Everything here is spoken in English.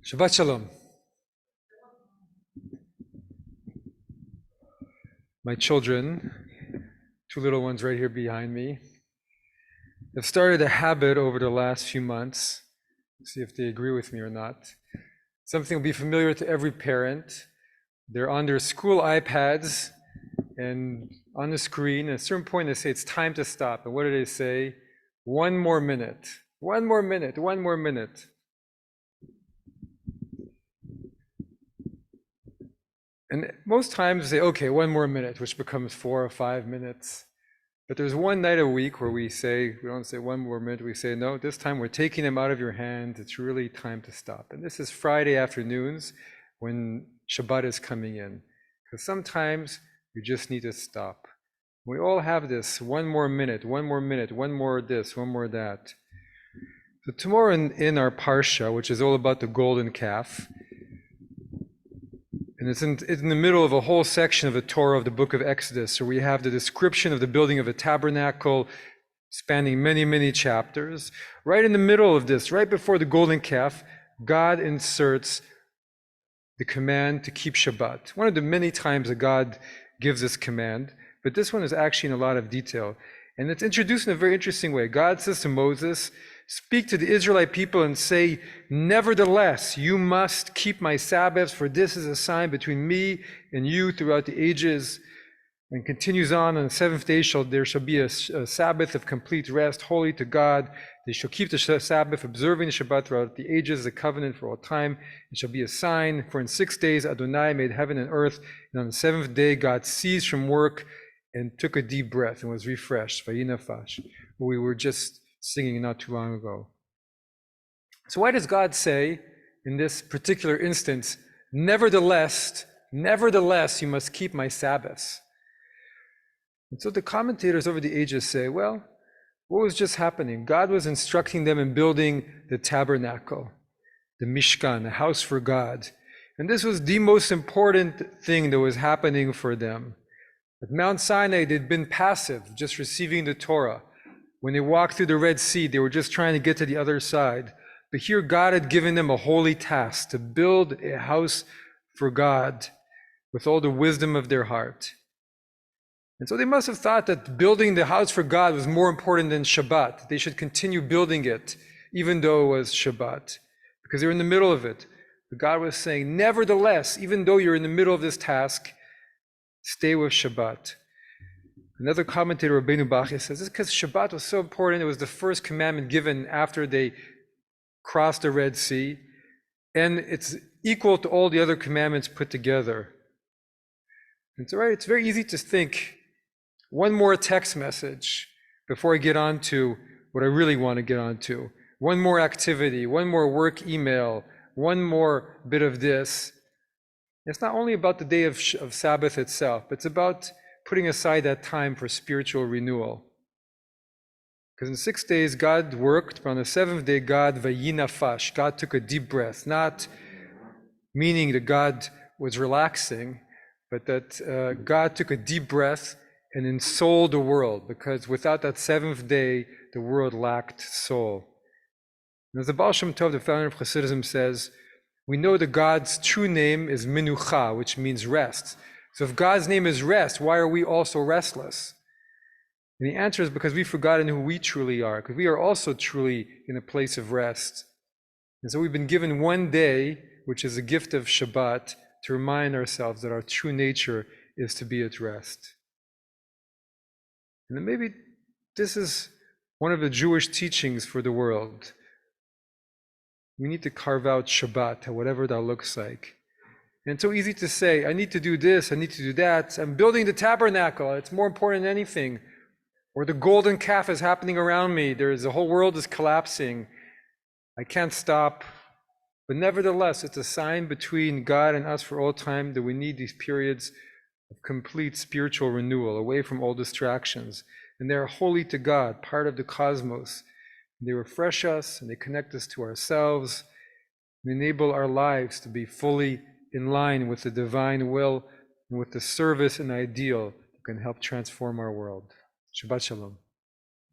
Shabbat Shalom. My children, two little ones right here behind me, have started a habit over the last few months. See if they agree with me or not. Something will be familiar to every parent. They're on their school iPads, and on the screen, at a certain point, they say it's time to stop. And what do they say? 1 more minute. 1 more minute. 1 more minute. And most times they say, okay, 1 more minute, which becomes 4 or 5 minutes. But there's one night a week where we don't say 1 more minute, we say, no, this time we're taking them out of your hand. It's really time to stop. And this is Friday afternoons when Shabbat is coming in. Because sometimes you just need to stop. We all have this 1 more minute, 1 more minute, 1 more this, 1 more that. So tomorrow in our Parsha, which is all about the golden calf, and it's in the middle of a whole section of the Torah of the book of Exodus. So we have the description of the building of a tabernacle spanning many, many chapters. Right in the middle of this, right before the golden calf, God inserts the command to keep Shabbat. One of the many times that God gives this command, but this one is actually in a lot of detail. And it's introduced in a very interesting way. God says to Moses, speak to the Israelite people and say, nevertheless, you must keep my Sabbaths, for this is a sign between me and you throughout the ages. And continues on the seventh day there shall be a Sabbath of complete rest, holy to God. They shall keep the Sabbath, observing the Shabbat throughout the ages, the covenant for all time. It shall be a sign, for in 6 days Adonai made heaven and earth, and on the seventh day God ceased from work and took a deep breath and was refreshed. Vayinafash, we were just singing not too long ago. So why does God say, in this particular instance, nevertheless, you must keep my Sabbaths? And so the commentators over the ages say, well, what was just happening? God was instructing them in building the tabernacle, the Mishkan, the house for God. And this was the most important thing that was happening for them. At Mount Sinai, they'd been passive, just receiving the Torah. When they walked through the Red Sea, they were just trying to get to the other side. But here God had given them a holy task to build a house for God with all the wisdom of their heart. And so they must have thought that building the house for God was more important than Shabbat. They should continue building it, even though it was Shabbat, because they're in the middle of it. But God was saying, nevertheless, even though you're in the middle of this task, stay with Shabbat. Another commentator, Rabbi says, this is because Shabbat was so important. It was the first commandment given after they crossed the Red Sea, and it's equal to all the other commandments put together. It's right. It's very easy to think, one more text message before I get on to what I really want to get on to. One more activity, one more work email, one more bit of this. It's not only about the day of Sabbath itself, but it's about putting aside that time for spiritual renewal. Because in 6 days God worked, but on the seventh day God vayinafash, God took a deep breath, not meaning that God was relaxing, but that God took a deep breath and ensouled the world, because without that seventh day, the world lacked soul. And as the Baal Shem Tov, the founder of Hasidism, says, we know that God's true name is Menucha, which means rest. So if God's name is rest, why are we also restless? And the answer is because we've forgotten who we truly are, because we are also truly in a place of rest. And so we've been given 1 day, which is a gift of Shabbat, to remind ourselves that our true nature is to be at rest. And then maybe this is one of the Jewish teachings for the world. We need to carve out Shabbat, whatever that looks like. And it's so easy to say, I need to do this, I need to do that. I'm building the tabernacle, it's more important than anything. Or the golden calf is happening around me, the whole world is collapsing. I can't stop. But nevertheless, it's a sign between God and us for all time that we need these periods of complete spiritual renewal, away from all distractions. And they're holy to God, part of the cosmos. They refresh us and they connect us to ourselves and enable our lives to be fully in line with the divine will and with the service and ideal that can help transform our world. Shabbat Shalom.